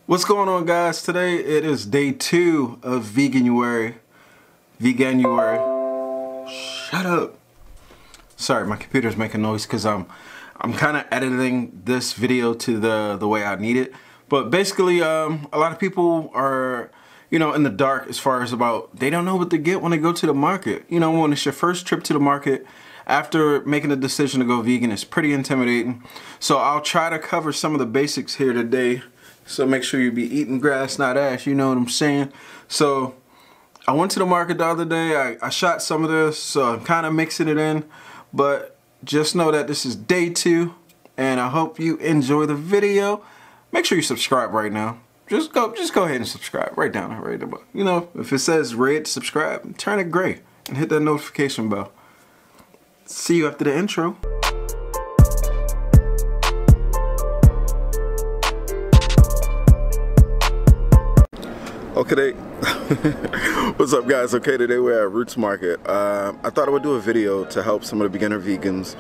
What's going on, guys? Today it is day 2 of Veganuary. Shut up. Sorry, my computer's making noise because I'm kind of editing this video to the way I need it. But basically, a lot of people are, in the dark as far as they don't know what to get when they go to the market. When it's your first trip to the market after making the decision to go vegan, it's pretty intimidating. So I'll try to cover some of the basics here today. So make sure you be eating grass, not ash, you know what I'm saying? So I went to the market the other day. I shot some of this, so I'm kind of mixing it in. But just know that this is day 2, and I hope you enjoy the video. Make sure you subscribe right now. Just go ahead and subscribe right down there, right there. If it says red, subscribe, turn it gray and hit that notification bell. See you after the intro. Okay, what's up, guys? Okay, today we're at Roots Market. I thought I would do a video to help some of the beginner vegans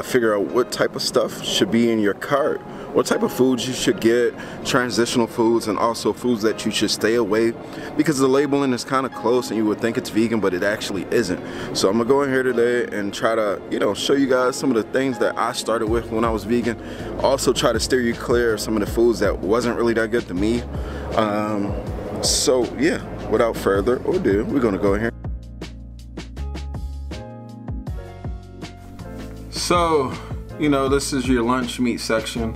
figure out what type of stuff should be in your cart, what type of foods you should get, transitional foods, and also foods that you should stay away, because the labeling is kind of close and you would think it's vegan, but it actually isn't. So I'm gonna go in here today and try to, show you guys some of the things that I started with when I was vegan. Also try to steer you clear of some of the foods that wasn't really that good to me. So yeah, without further ado, we're gonna go in here. So, this is your lunch meat section.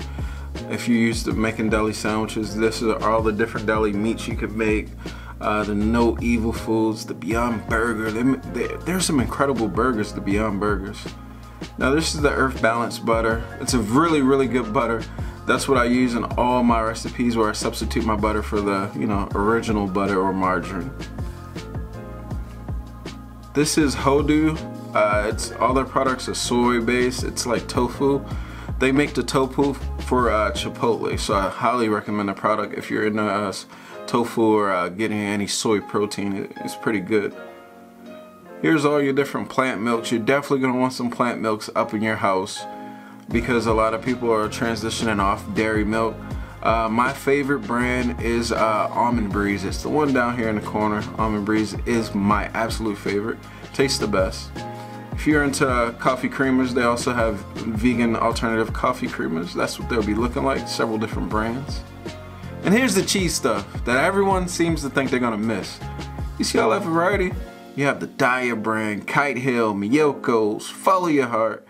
If you're used to making deli sandwiches, this is all the different deli meats you could make. The No Evil Foods, the Beyond Burger. There's some incredible burgers, the Beyond Burgers. Now this is the Earth Balance butter. It's a really, really good butter. That's what I use in all my recipes, where I substitute my butter for the, original butter or margarine. This is Hodu. It's all their products are soy based. It's like tofu. They make the tofu for Chipotle, so I highly recommend the product if you're into tofu or getting any soy protein. It's pretty good. Here's all your different plant milks. You're definitely gonna want some plant milks up in your house, because a lot of people are transitioning off dairy milk. My favorite brand is Almond Breeze. It's the one down here in the corner. Almond Breeze is my absolute favorite. Tastes the best. If you're into coffee creamers, they also have vegan alternative coffee creamers. That's what they'll be looking like, several different brands. And here's the cheese stuff that everyone seems to think they're gonna miss. You see all that variety? You have the Daiya brand, Kite Hill, Miyoko's, Follow Your Heart,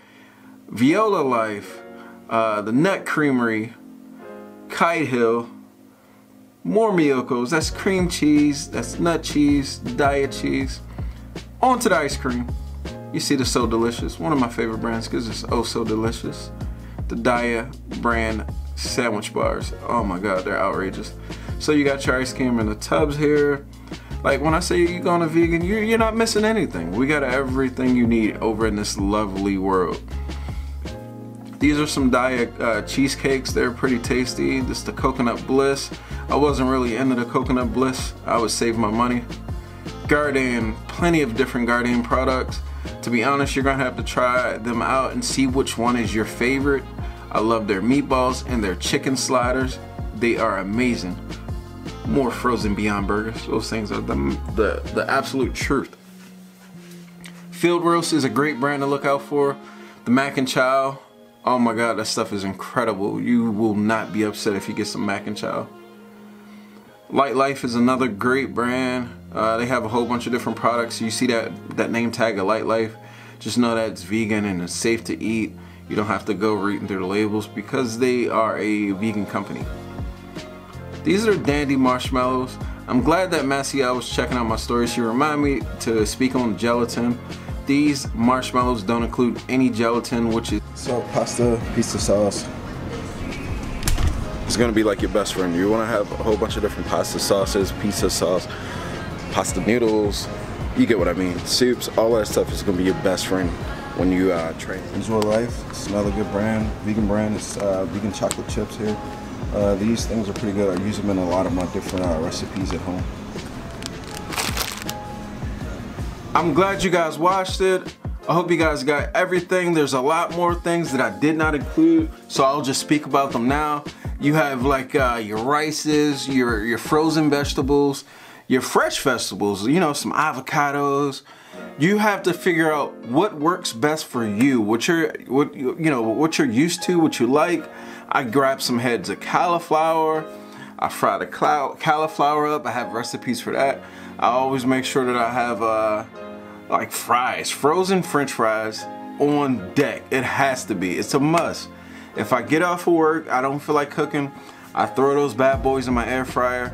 Viola Life, the Nut Creamery, Kite Hill, more Miyoko's. That's cream cheese, that's nut cheese, Daiya cheese. On to the ice cream. You see the So Delicious, one of my favorite brands because it's oh so delicious. The Daiya brand sandwich bars. Oh my God, they're outrageous. So you got your ice cream in the tubs here. Like when I say you're going to vegan, you're not missing anything. We got everything you need over in this lovely world. These are some Daiya cheesecakes. They're pretty tasty. This is the Coconut Bliss. I wasn't really into the Coconut Bliss. I would save my money. Gardein, plenty of different Gardein products. To be honest, you're gonna have to try them out and see which one is your favorite. I love their meatballs and their chicken sliders. They are amazing. More frozen Beyond Burgers. Those things are the absolute truth. Field Roast is a great brand to look out for. The Mac and Chow. Oh my God, that stuff is incredible. You will not be upset if you get some Mac and Chow. Light Life is another great brand. They have a whole bunch of different products. You see that name tag of Light Life, just know that it's vegan and it's safe to eat. You don't have to go reading through the labels because they are a vegan company. These are Dandy Marshmallows. I'm glad that Maciel was checking out my story. She reminded me to speak on gelatin. These marshmallows don't include any gelatin, which is pasta, pizza sauce. It's gonna be like your best friend. You wanna have a whole bunch of different pasta sauces, pizza sauce, pasta noodles, you get what I mean. Soups, all that stuff is gonna be your best friend when you train. Enjoy Life, it's another good brand, vegan brand. It's vegan chocolate chips here. These things are pretty good. I use them in a lot of my different recipes at home. I'm glad you guys watched it. I hope you guys got everything. There's a lot more things that I did not include, so I'll just speak about them now. You have like your rices, your frozen vegetables, your fresh vegetables, you know, some avocados. You have to figure out what works best for you, what you're used to, what you like. I grab some heads of cauliflower. I fry the cauliflower up. I have recipes for that. I always make sure that I have like fries, frozen French fries on deck. It has to be. It's a must. If I get off of work, I don't feel like cooking, I throw those bad boys in my air fryer.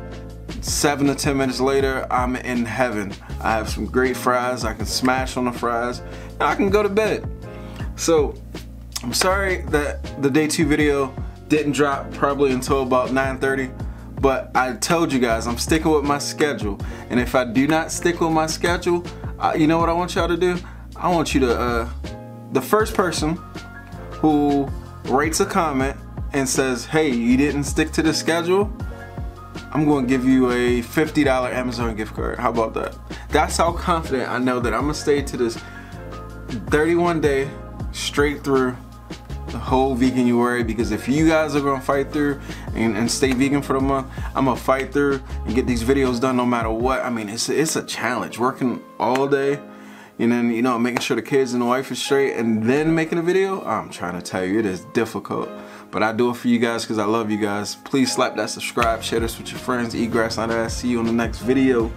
7 to 10 minutes later, I'm in heaven. I have some great fries. I can smash on the fries and I can go to bed. So I'm sorry that the day 2 video didn't drop probably until about 9:30, but I told you guys I'm sticking with my schedule. And if I do not stick with my schedule, you know what I want y'all to do? I want you to, the first person who writes a comment and says, hey, you didn't stick to the schedule, I'm going to give you a $50 Amazon gift card. How about that? That's how confident I know that I'm going to stay to this 31 day straight through the whole Veganuary, because if you guys are going to fight through and stay vegan for the month, I'm going to fight through and get these videos done no matter what. I mean, it's a challenge, working all day and then, you know, making sure the kids and the wife is straight and then making a video. I'm trying to tell you, it is difficult. But I do it for you guys because I love you guys. Please slap that subscribe, share this with your friends, eat grass, not ass. See you on the next video.